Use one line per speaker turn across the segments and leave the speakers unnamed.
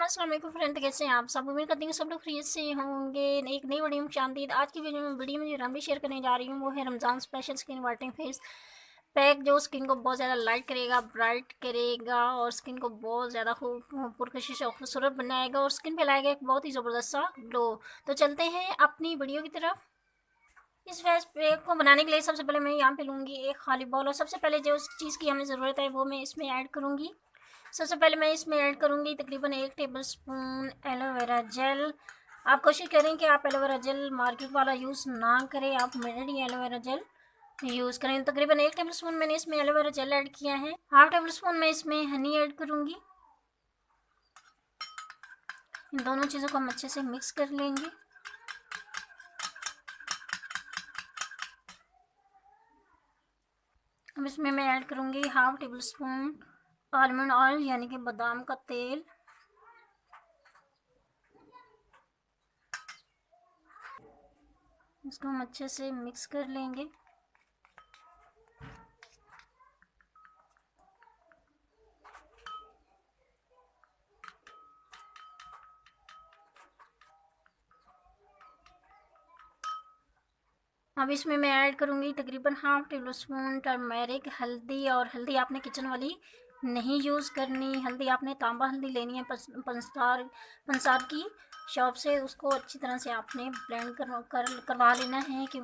अस्सलाम वालेकुम फ्रेंड, कैसे हैं आप सब। उम्मीद करती हूँ सब लोग खैरियत से होंगे। एक नई वीडियो में शांति। आज की वीडियो में जो रेमेडी शेयर करने जा रही हूँ वो है Ramzan special skin whitening face pack, जो स्किन को बहुत ज़्यादा लाइट करेगा, ब्राइट करेगा और स्किन को बहुत ज़्यादा पुरकशिश और खूबसूरत बनाएगा और स्किन पे लाएगा एक बहुत ही ज़बरदस्त सा ग्लो। तो चलते हैं अपनी वीडियो की तरफ। इस फेस पैक को बनाने के लिए सबसे पहले मैं यहाँ पे लूँगी एक खाली बाउल और सबसे पहले जो चीज़ की हमें ज़रूरत है वो मैं इसमें ऐड करूँगी। सबसे पहले मैं इसमें ऐड करूँगी तकरीबन 1 टेबलस्पून एलोवेरा जेल। आप कोशिश करें कि आप एलोवेरा जेल मार्केट वाला यूज़ ना करें, आप मेरी एलोवेरा जेल यूज़ करें। तकरीबन 1 टेबलस्पून मैंने इसमें एलोवेरा जेल ऐड किया है। हाफ टेबल स्पून मैं इसमें हनी ऐड करूँगी। इन दोनों चीज़ों को हम अच्छे से मिक्स कर लेंगे। अब इसमें मैं ऐड करूँगी half table spoon almond oil यानी कि बादाम का तेल। इसको हम अच्छे से मिक्स कर लेंगे। अब इसमें मैं ऐड करूँगी तकरीबन हाफ टेबल स्पून टर्मेरिक हल्दी। और हल्दी आपने किचन वाली नहीं यूज़ करनी, हल्दी आपने तांबा हल्दी लेनी है पंसार की शॉप से। उसको अच्छी तरह से आपने ब्लेंड करवा लेना है कि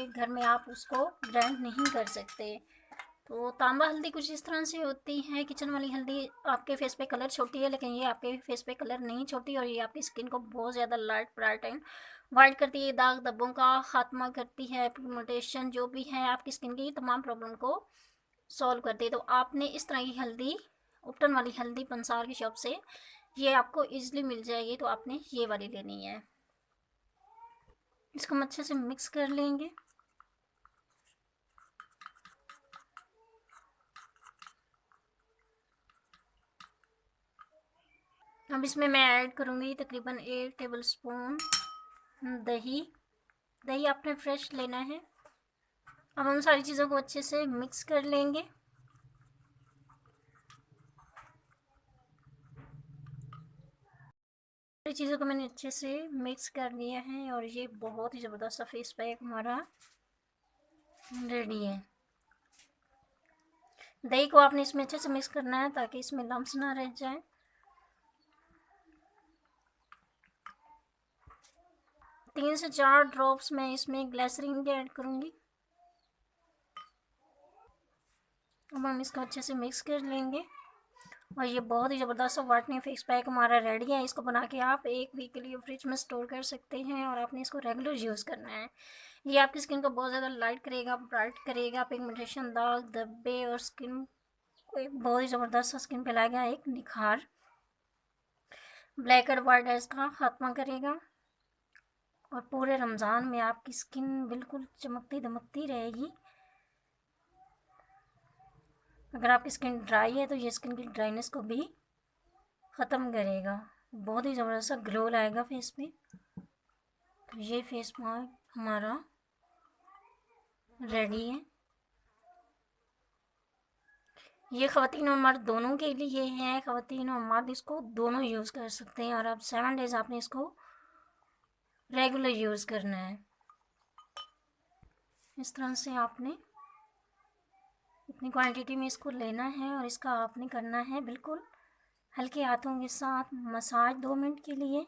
घर में आप उसको ग्राइंड नहीं कर सकते। तो तांबा हल्दी कुछ इस तरह से होती है, किचन वाली हल्दी आपके फेस पे कलर छोड़ती है, लेकिन ये आपके फेस पे कलर नहीं छोड़ती और ये आपकी स्किन को बहुत ज़्यादा लाइट ब्राइट एंड वाइट करती है। दाग धब्बों का खात्मा करती है, पिगमेंटेशन जो भी है आपकी स्किन की तमाम प्रॉब्लम को सॉल्व करती है। तो आपने इस तरह की हल्दी, उपटन वाली हल्दी पंसार की शॉप से ये आपको ईजिली मिल जाएगी, तो आपने ये वाली लेनी है। इसको हम अच्छे से मिक्स कर लेंगे। अब इसमें मैं ऐड करूँगी तकरीबन 1 टेबल स्पून दही। दही आपने फ्रेश लेना है। अब हम सारी चीज़ों को अच्छे से मिक्स कर लेंगे। सारी चीज़ों को मैंने अच्छे से मिक्स कर लिया है और ये बहुत ही ज़बरदस्त सा फेस पैक हमारा रेडी है। दही को आपने इसमें अच्छे से मिक्स करना है ताकि इसमें लम्स ना रह जाए। तीन से 4 ड्रॉप्स मैं इसमें ग्लिसरीन के ऐड करूँगी। अब हम इसको अच्छे से मिक्स कर लेंगे और ये बहुत ही ज़बरदस्त वाइटनिंग फेस पैक हमारा रेडी है। इसको बना के आप 1 वीक के लिए फ्रिज में स्टोर कर सकते हैं और आपने इसको रेगुलर यूज़ करना है। ये आपकी स्किन को बहुत ज़्यादा लाइट करेगा, ब्राइट करेगा, पिगमेंटेशन, दाग धब्बे और स्किन को एक बहुत ही ज़बरदस्त सा स्किन पे लाएगा एक निखार। ब्लैक एंड वाइट हेड्स का खात्मा करेगा और पूरे रमज़ान में आपकी स्किन बिल्कुल चमकती दमकती रहेगी। अगर आपकी स्किन ड्राई है तो ये स्किन की ड्राइनेस को भी ख़त्म करेगा। बहुत ही ज़बरदस्त सा ग्लो लाएगा फेस पे। तो ये फेस मास्क हमारा रेडी है। ये ख़वातीन और मर्द दोनों के लिए है। ख़वातीन और मर्द इसको दोनों यूज़ कर सकते हैं और अब 7 डेज़ आपने इसको रेगुलर यूज़ करना है। इस तरह से आपने इतनी क्वांटिटी में इसको लेना है और इसका आपने करना है बिल्कुल हल्के हाथों के साथ मसाज 2 मिनट के लिए।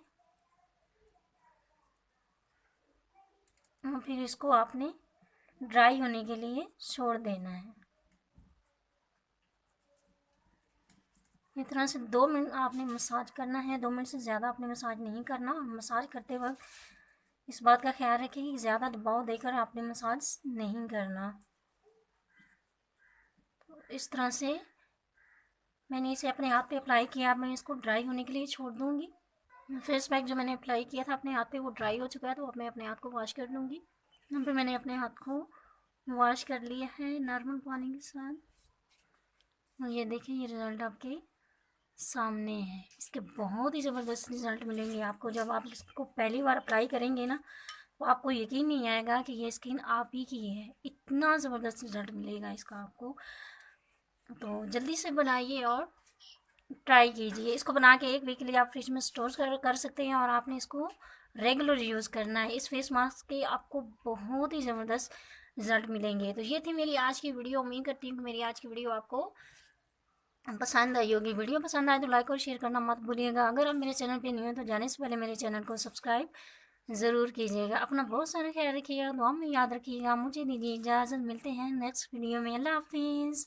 और फिर इसको आपने ड्राई होने के लिए छोड़ देना है। इस तरह से 2 मिनट आपने मसाज करना है। 2 मिनट से ज़्यादा आपने मसाज नहीं करना। और मसाज करते वक्त इस बात का ख्याल रखें कि ज़्यादा दबाव देकर आपने मसाज नहीं करना। तो इस तरह से मैंने इसे अपने हाथ पे अप्लाई किया। अब मैं इसको ड्राई होने के लिए छोड़ दूँगी। फेस पैक जो मैंने अप्लाई किया था अपने हाथ पे वो ड्राई हो चुका है, तो अब मैं अपने हाथ को वॉश कर लूँगी। यहाँ पे मैंने अपने हाथ को वॉश कर लिया है नॉर्मल पानी के साथ और ये देखिए ये रिज़ल्ट आपके सामने है। इसके बहुत ही ज़बरदस्त रिज़ल्ट मिलेंगे आपको। जब आप इसको पहली बार अप्लाई करेंगे ना तो आपको यकीन नहीं आएगा कि ये स्किन आप ही की है। इतना ज़बरदस्त रिज़ल्ट मिलेगा इसका आपको। तो जल्दी से बनाइए और ट्राई कीजिए। इसको बना के 1 वीक के लिए आप फ्रिज में स्टोर कर सकते हैं और आपने इसको रेगुलर यूज़ करना है। इस फेस मास्क के आपको बहुत ही ज़बरदस्त रिजल्ट मिलेंगे। तो ये थी मेरी आज की वीडियो। उम्मीद करती हूँ कि मेरी आज की वीडियो आपको पसंद आई होगी। वीडियो पसंद आए तो लाइक और शेयर करना मत भूलिएगा। अगर आप मेरे चैनल पे न्यू हैं तो जाने से पहले मेरे चैनल को सब्सक्राइब ज़रूर कीजिएगा। अपना बहुत सारा ख्याल रखिएगा, दुआ में याद रखिएगा। मुझे दीजिए इजाज़त, मिलते हैं नेक्स्ट वीडियो में। अल्लाह हाफिज़।